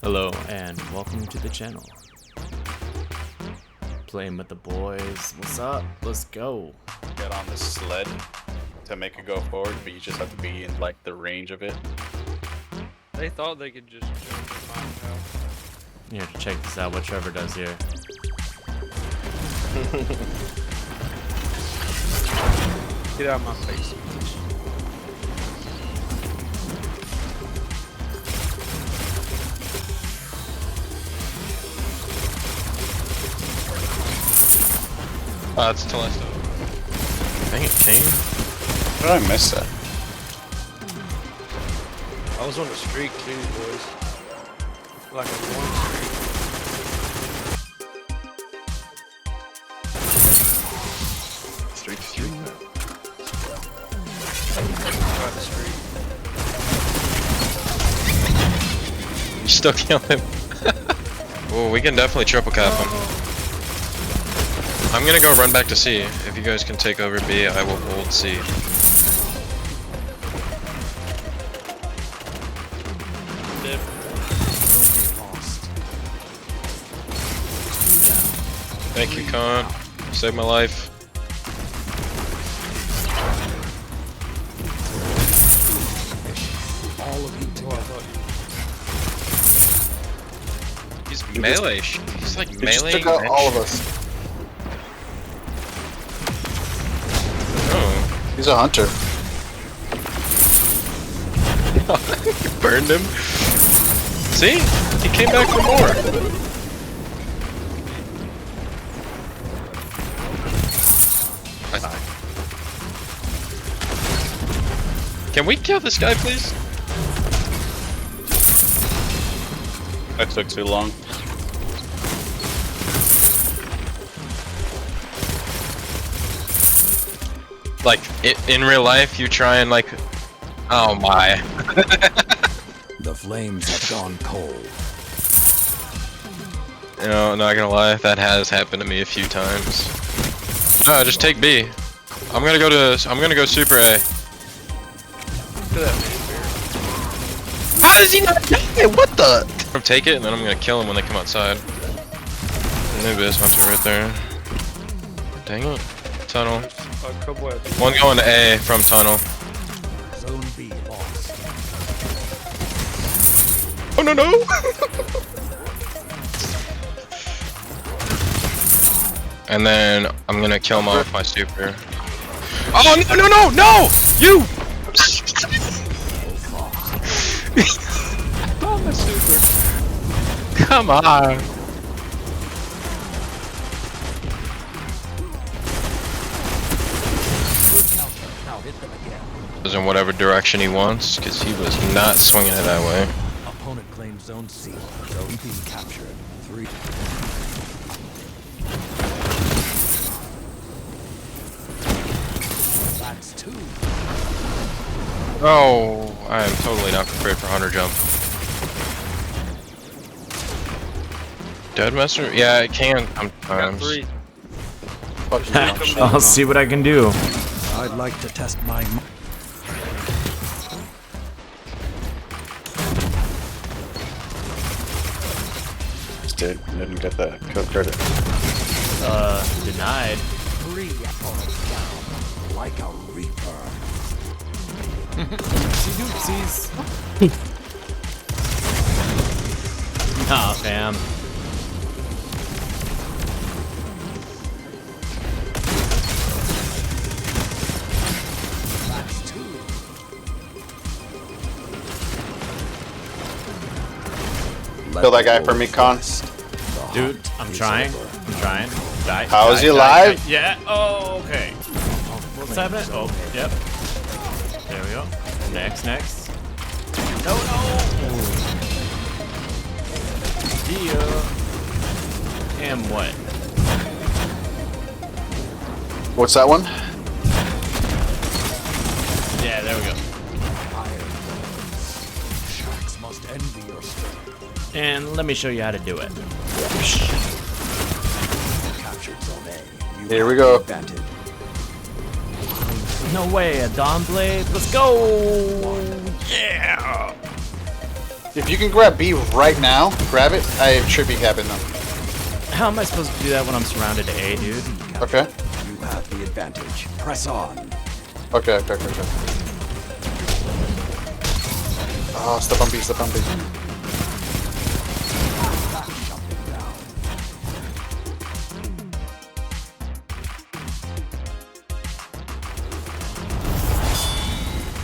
Hello and welcome to the channel. Playing with the boys. What's up? Let's go. Get on the sled to make it go forward, but you just have to be in like the range of it. They thought they could just jump in my house. Here, check this out. What Trevor does here. Get out of my face. It's Telesto. Dang it, King. How did I miss that? I was on the streak too, boys. Like a one streak. Streak. Got the streak. You still kill him. Oh, we can definitely triple cap him. I'm gonna go run back to C. If you guys can take over B, I will hold C. Thank you, Khan. Saved my life. He's melee. He's like He melee. just took out all of us. Oh. He's a hunter. You burned him. See? He came back for more. Can we kill this guy, please? That took too long. Like, in real life, you try and like... Oh my. The flames have gone cold. You know, not gonna lie, that has happened to me a few times. No, just take B. I'm gonna go Super A. Look at that man bear. How does he not die? What the? Take it, and then I'm gonna kill him when they come outside. Anubis hunter right there. Dang it. Tunnel. A couple of One going to A from tunnel. Zone B lost. Oh no no! And then I'm gonna kill him off my super. Oh no no no no! You! Oh my super. Come on. Now hit them again. Goes in whatever direction he wants, because he was not swinging it that way. Opponent claims Zone C. Zone B captured. 3. That's 2. Oh, I am totally not prepared for Hunter Jump. Dead Master? Yeah, it can got sometimes. 3. I'll see what I can do. I'd like to test my... Just didn't get that kill credit. Denied. 3 opponents down. Like a reaper. Oopsies. Nah, fam. That's 2. Kill that guy for me, Con. Dude, I'm trying. I'm trying. Die. How is die, he die, alive? die. Yeah. Oh, okay. What's happening? Oh, yep. There we go. Next. No. Deal. And what? What's that one? Yeah, there we go. Sharks must envy your strength. And let me show you how to do it. Captured Zone A. You Here we have go. the advantage. No way, a Dawn Blade. Let's go! Yeah! If you can grab B right now, grab it. I should be capping them. How am I supposed to do that when I'm surrounded to A, dude? Okay. You have the advantage. Press on. Okay. Oh, step on B, step on B.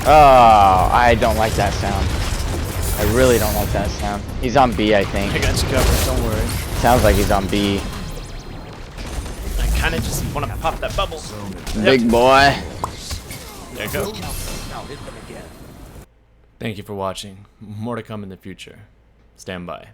Oh, I don't like that sound. I really don't like that sound. He's on B, I think. I got you covered, don't worry. Sounds like he's on B. I kind of just want to pop that bubble. Big boy. There you go. Now hit them again. Thank you for watching. More to come in the future. Stand by.